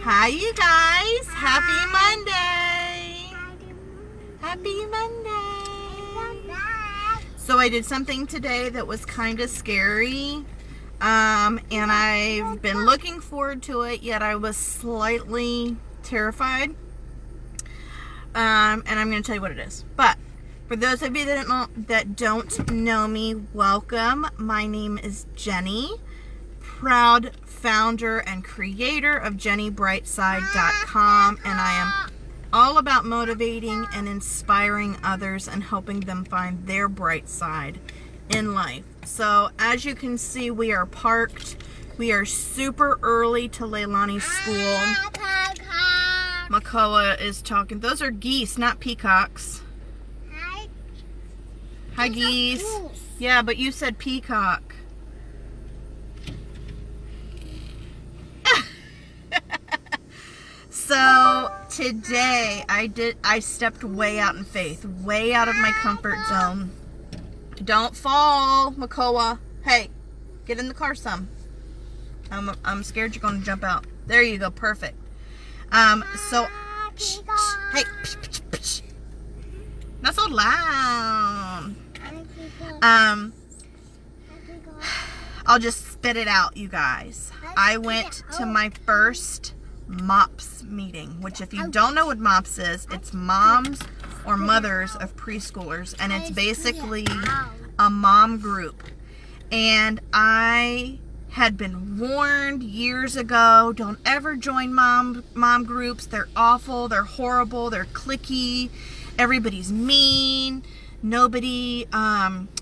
Hi, you guys. Happy Monday. Happy Monday. So I did something today that was kind of scary. And I've been looking forward to it, yet I was slightly terrified. And I'm going to tell you what it is. But for those of you that don't know me, welcome. My name is Jenny, proud founder and creator of JennyBrightside.com, and I am all about motivating and inspiring others and helping them find their bright side in life. So as you can see, we are parked. We are super early to Leilani's school. Makoa is talking. Those are geese, not peacocks. Hi, geese. Yeah, but you said peacock. So today I stepped way out in faith, way out of my comfort zone. Don't fall, Makoa. Hey, get in the car some. I'm scared you're going to jump out. There you go, perfect. So, hey, not so loud. I'll just spit it out, you guys. I went to my first MOPs meeting, which if you don't know what MOPs is, it's moms or mothers of preschoolers, and it's basically a mom group. And I had been warned years ago, don't ever join mom groups. They're awful, they're horrible, they're cliquey, everybody's mean, nobody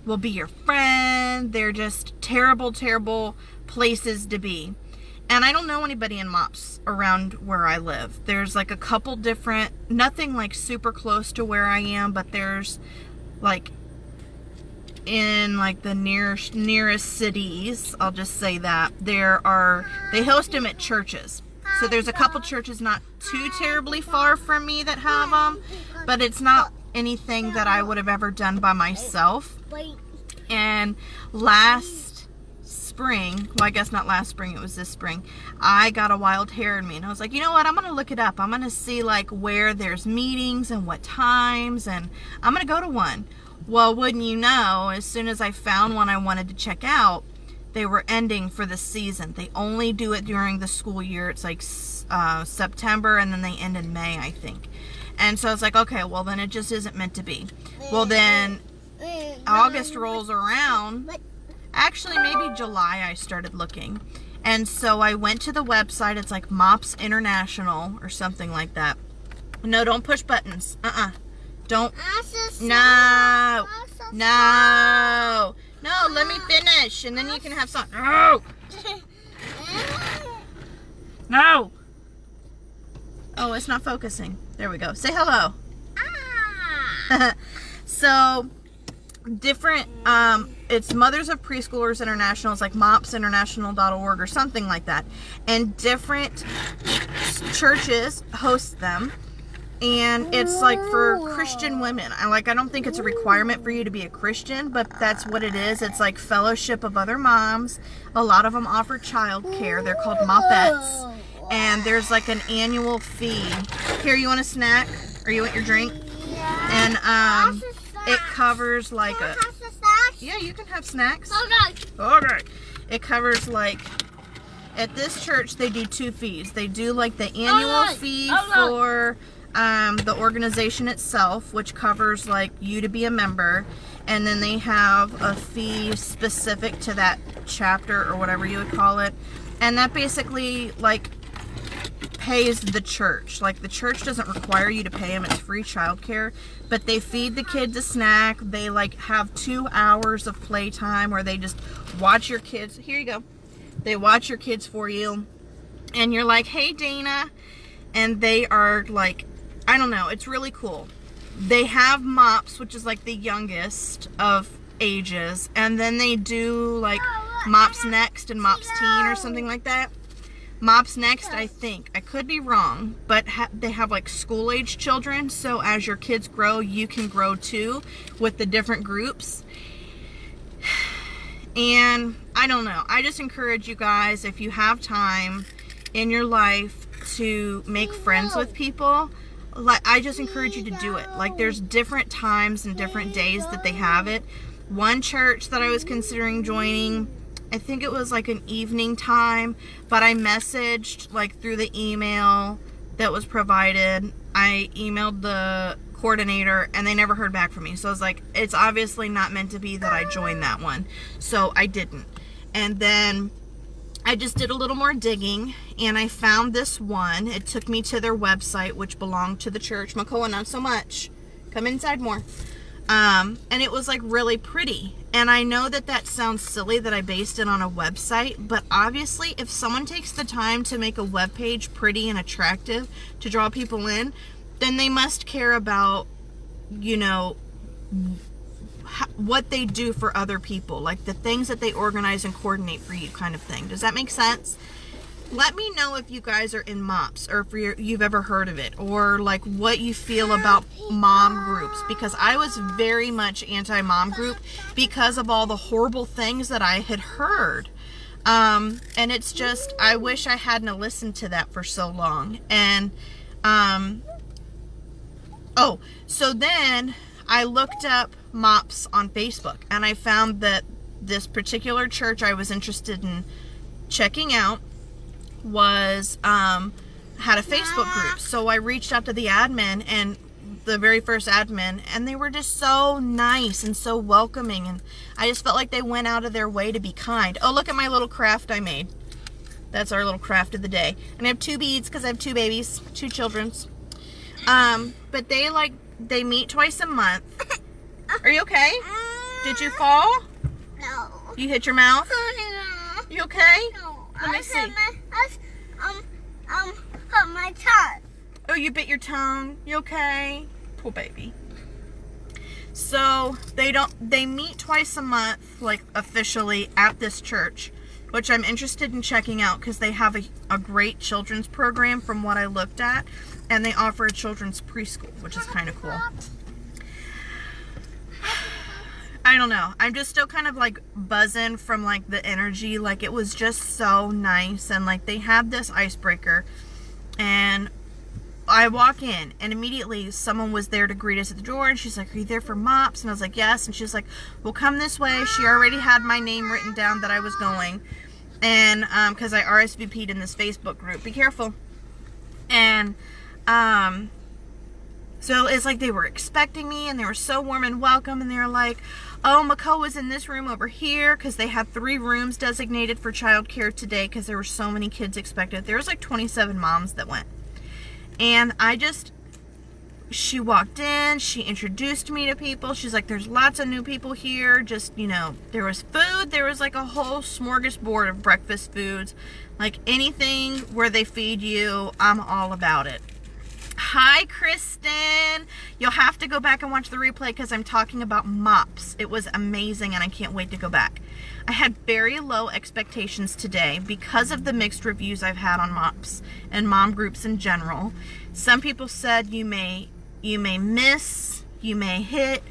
will be your friend. They're just terrible, terrible places to be. And I don't know anybody in MOPs around where I live. There's like a couple different, nothing like super close to where I am, but there's like in like the nearest cities, I'll just say that, they host them at churches. So there's a couple churches not too terribly far from me that have them, but it's not anything that I would have ever done by myself. And last spring, well, I guess not last spring, it was this spring, I got a wild hair in me, and I was like, you know what, I'm gonna look it up. I'm gonna see like where there's meetings and what times, and I'm gonna go to one. Well, wouldn't you know, as soon as I found one I wanted to check out, they were ending for the season. They only do it during the school year. It's like September, and then they end in May, I think. And so I was like, okay, well then it just isn't meant to be. Well, then August rolls around. Actually, maybe July I started looking. And so I went to the website. It's like MOPS International or something like that. No, don't push buttons. Don't. No. No. No, let me finish. And then you can have some. No. No. Oh, it's not focusing. There we go. Say hello. So, different, it's Mothers of Preschoolers International. It's like mopsinternational.org or something like that. And different churches host them. And it's like for Christian women. I don't think it's a requirement for you to be a Christian, but that's what it is. It's like fellowship of other moms. A lot of them offer childcare. They're called mopettes. And there's like an annual fee. Here, you want a snack? Or you want your drink? And it covers like a... Yeah, you can have snacks. Okay. It covers like... At this church, they do two fees. They do like the annual fee for the organization itself, which covers like you to be a member. And then they have a fee specific to that chapter or whatever you would call it. And that basically like pays the church. Like the church doesn't require you to pay them. It's free childcare. But they feed the kids a snack. They like have 2 hours of playtime where they just watch your kids. Here you go. They watch your kids for you. And you're like, hey, Dana. And they are like, I don't know. It's really cool. They have MOPS, which is like the youngest of ages. And then they do like MOPS Next and MOPS Teen or something like that. MOPS Next, I think. I could be wrong. But they have like school-age children. So as your kids grow, you can grow too with the different groups. And I don't know. I just encourage you guys, if you have time in your life, to make friends with people, like, I just encourage you to do it. Like, there's different times and different days that they have it. One church that I was considering joining, I think it was like an evening time, but I messaged like through the email that was provided. I emailed the coordinator and they never heard back from me. So I was like, it's obviously not meant to be that I joined that one. So I didn't. And then I just did a little more digging and I found this one. It took me to their website, which belonged to the church. Makoa, not so much. Come inside more. And it was like really pretty. And I know that that sounds silly that I based it on a website, but obviously if someone takes the time to make a web page pretty and attractive to draw people in, then they must care about, you know, what they do for other people, like the things that they organize and coordinate for you, kind of thing. Does that make sense? Let me know if you guys are in MOPs or if you've ever heard of it, or like what you feel about mom groups, because I was very much anti-mom group because of all the horrible things that I had heard. And it's just, I wish I hadn't listened to that for so long. And oh, so then I looked up MOPs on Facebook and I found that this particular church I was interested in checking out was had a Facebook group. So I reached out to the admin, and the very first admin, and they were just so nice and so welcoming, and I just felt like they went out of their way to be kind. Oh, look at my little craft I made. That's our little craft of the day. And I have 2 beads because I have 2 babies, 2 children's. But they meet twice a month. Are you okay? Did you fall? No. You hit your mouth? You okay? No. Let me see. Hurt my tongue. Oh, you bit your tongue. You okay? Poor baby. So they meet twice a month, like officially at this church, which I'm interested in checking out because they have a great children's program from what I looked at, and they offer a children's preschool, which is kind of cool. I don't know. I'm just still kind of like buzzing from like the energy. Like, it was just so nice. And like they had this icebreaker, and I walk in and immediately someone was there to greet us at the door, and she's like, "Are you there for MOPs?" And I was like, "Yes." And she's like, "Well, come this way." She already had my name written down that I was going, and because I RSVP'd in this Facebook group. Be careful. And so it's like they were expecting me, and they were so warm and welcome, and they were like, "Oh, Makoa was in this room over here," because they had 3 rooms designated for childcare today because there were so many kids expected. There was like 27 moms that went. And she walked in, she introduced me to people. She's like, "There's lots of new people here. Just, you know, there was food. There was like a whole smorgasbord of breakfast foods. Like anything where they feed you, I'm all about it." Hi, Kristen. You'll have to go back and watch the replay because I'm talking about MOPs. It was amazing and I can't wait to go back. I had very low expectations today because of the mixed reviews I've had on MOPs and mom groups in general. Some people said you may miss, you may hit,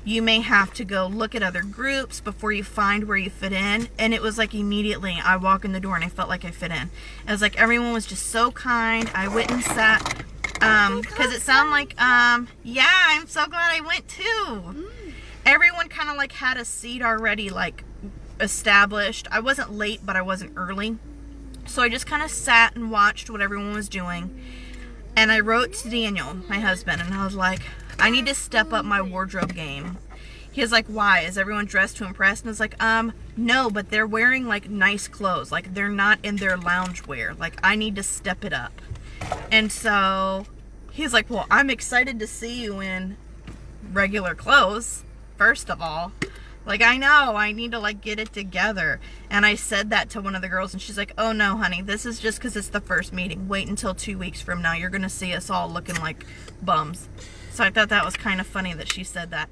you may have to go look at other groups before you find where you fit in. And it was like immediately I walk in the door and I felt like I fit in. It was like everyone was just so kind. I went and sat because it sounded like yeah, I'm so glad I went too. Everyone kind of like had a seat already like established. I wasn't late, but I wasn't early, so I just kind of sat and watched what everyone was doing. And I wrote to Daniel, my husband, and I was like, "I need to step up my wardrobe game." He was like, "Why? Is everyone dressed to impress?" And I was like, no, but they're wearing like nice clothes. Like, they're not in their lounge wear. Like, I need to step it up. And so he's like, "Well, I'm excited to see you in regular clothes, first of all. Like, I know, I need to like get it together." And I said that to one of the girls, and she's like, "Oh no, honey, this is just because it's the first meeting. Wait until 2 weeks from now. You're going to see us all looking like bums." So I thought that was kind of funny that she said that.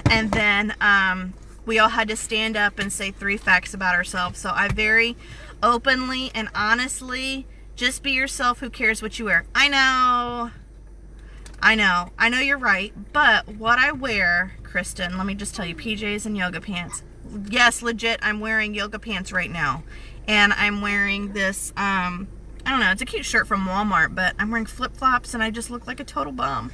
And then we all had to stand up and say 3 facts about ourselves. So I very openly and honestly, just be yourself. Who cares what you wear? I know you're right, but what I wear, Kristen, let me just tell you, PJs and yoga pants. Yes, legit, I'm wearing yoga pants right now, and I'm wearing this I don't know, it's a cute shirt from Walmart, but I'm wearing flip-flops and I just look like a total bum.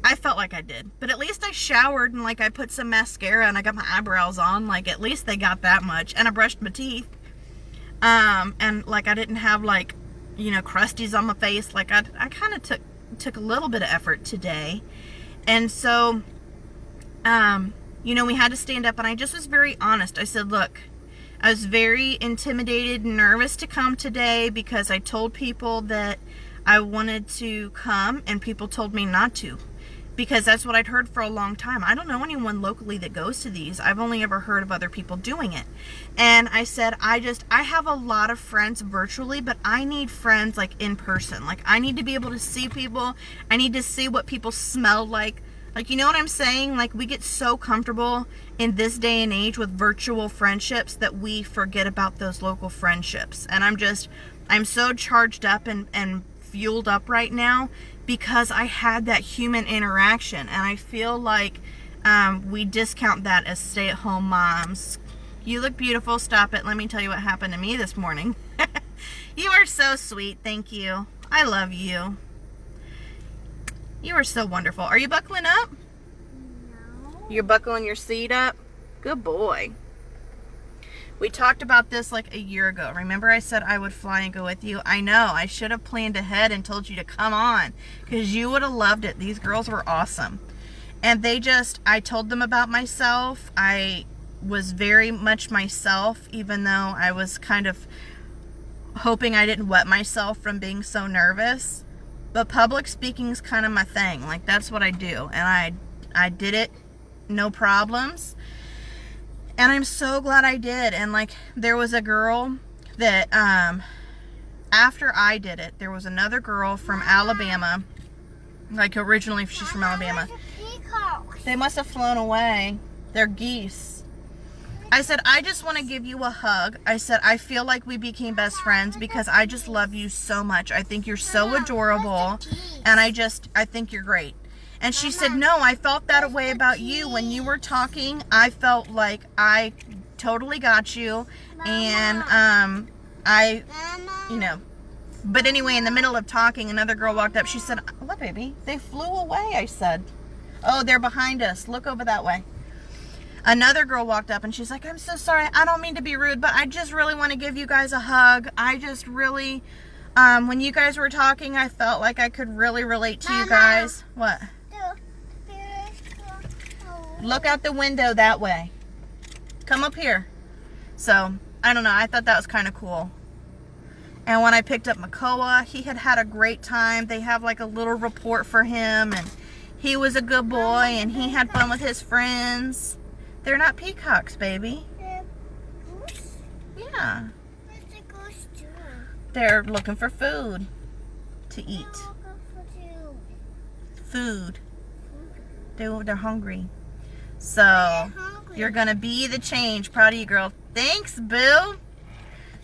I felt like I did, but at least I showered and like I put some mascara and I got my eyebrows on. Like at least they got that much, and I brushed my teeth. And like I didn't have like, you know, crusties on my face. Like I kind of took a little bit of effort today, and so, you know, we had to stand up, and I just was very honest. I said, look, I was very intimidated and nervous to come today because I told people that I wanted to come and people told me not to, because that's what I'd heard for a long time. I don't know anyone locally that goes to these. I've only ever heard of other people doing it. And I said, I have a lot of friends virtually, but I need friends like in person. Like I need to be able to see people. I need to see what people smell like. Like, you know what I'm saying? Like, we get so comfortable in this day and age with virtual friendships that we forget about those local friendships. And I'm so charged up and fueled up right now because I had that human interaction. And I feel like we discount that as stay-at-home moms. You look beautiful. Stop it. Let me tell you what happened to me this morning. You are so sweet. Thank you. I love you. You are so wonderful. Are you buckling up? No. You're buckling your seat up? Good boy. We talked about this like a year ago. Remember I said I would fly and go with you? I know. I should have planned ahead and told you to come on because you would have loved it. These girls were awesome. And I told them about myself. I was very much myself, even though I was kind of hoping I didn't wet myself from being so nervous. But public speaking is kind of my thing. Like, that's what I do. And I did it, no problems. And I'm so glad I did. And, like, there was a girl that, after I did it, there was another girl from Alabama. Like, originally she's from Alabama. They must have flown away. They're geese. I said, I just want to give you a hug. I said, I feel like we became best friends because I just love you so much. I think you're so adorable. And I think you're great. And she said, no, I felt that way about you. When you were talking, I felt like I totally got you. And you know. But anyway, in the middle of talking, another girl walked up. She said, what, baby? They flew away, I said. Oh, they're behind us. Look over that way. Another girl walked up and she's like, I'm so sorry. I don't mean to be rude, but I just really want to give you guys a hug. I just really, when you guys were talking, I felt like I could really relate to you guys. What? Look out the window that way. Come up here. So, I don't know. I thought that was kind of cool. And when I picked up Makoa, he had a great time. They have like a little report for him, and he was a good boy, and he had fun with his friends. They're not peacocks, baby. Yeah. What's the goose doing? They're looking for food to eat. Food. They're hungry. So, you're going to be the change. Proud of you, girl. Thanks, boo.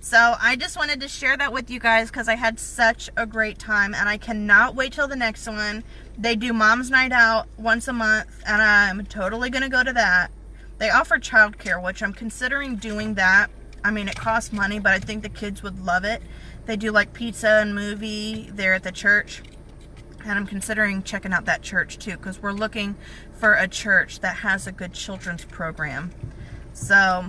So, I just wanted to share that with you guys because I had such a great time, and I cannot wait till the next one. They do Mom's Night Out once a month, and I'm totally going to go to that. They offer childcare, which I'm considering doing that. I mean, it costs money, but I think the kids would love it. They do like pizza and movie there at the church. And I'm considering checking out that church too, because we're looking for a church that has a good children's program. So,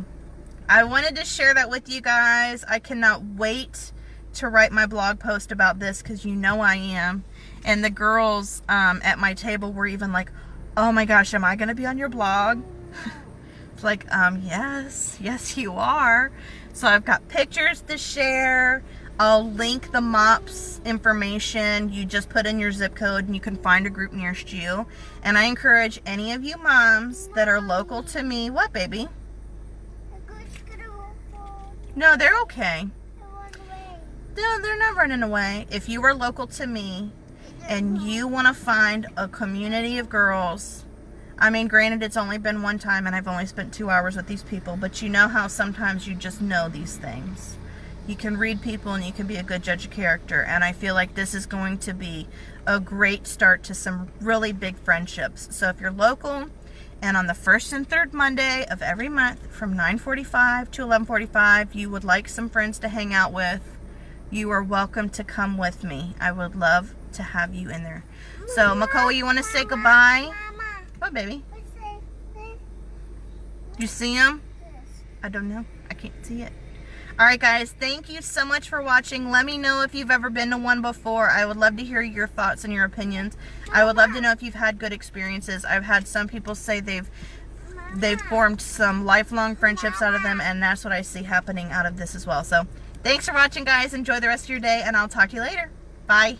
I wanted to share that with you guys. I cannot wait to write my blog post about this, because you know I am. And the girls at my table were even like, oh my gosh, am I going to be on your blog? It's like, yes you are. So I've got pictures to share. I'll link the MOPs information. You just put in your zip code and you can find a group nearest you. And I encourage any of you moms that are local to me. What, baby? No, they're okay. No, they're not running away. If you are local to me and you want to find a community of girls, I mean, granted, it's only been one time and I've only spent 2 hours with these people, but you know how sometimes you just know these things. You can read people and you can be a good judge of character, and I feel like this is going to be a great start to some really big friendships. So if you're local and on the first and third Monday of every month from 9:45 to 11:45 you would like some friends to hang out with, you are welcome to come with me. I would love to have you in there. So, Makoa, you want to say goodbye? What, baby? You see him? I don't know. I can't see it. Alright guys, thank you so much for watching. Let me know if you've ever been to one before. I would love to hear your thoughts and your opinions. I would love to know if you've had good experiences. I've had some people say they've formed some lifelong friendships out of them, and that's what I see happening out of this as well. So, thanks for watching guys. Enjoy the rest of your day, and I'll talk to you later. Bye.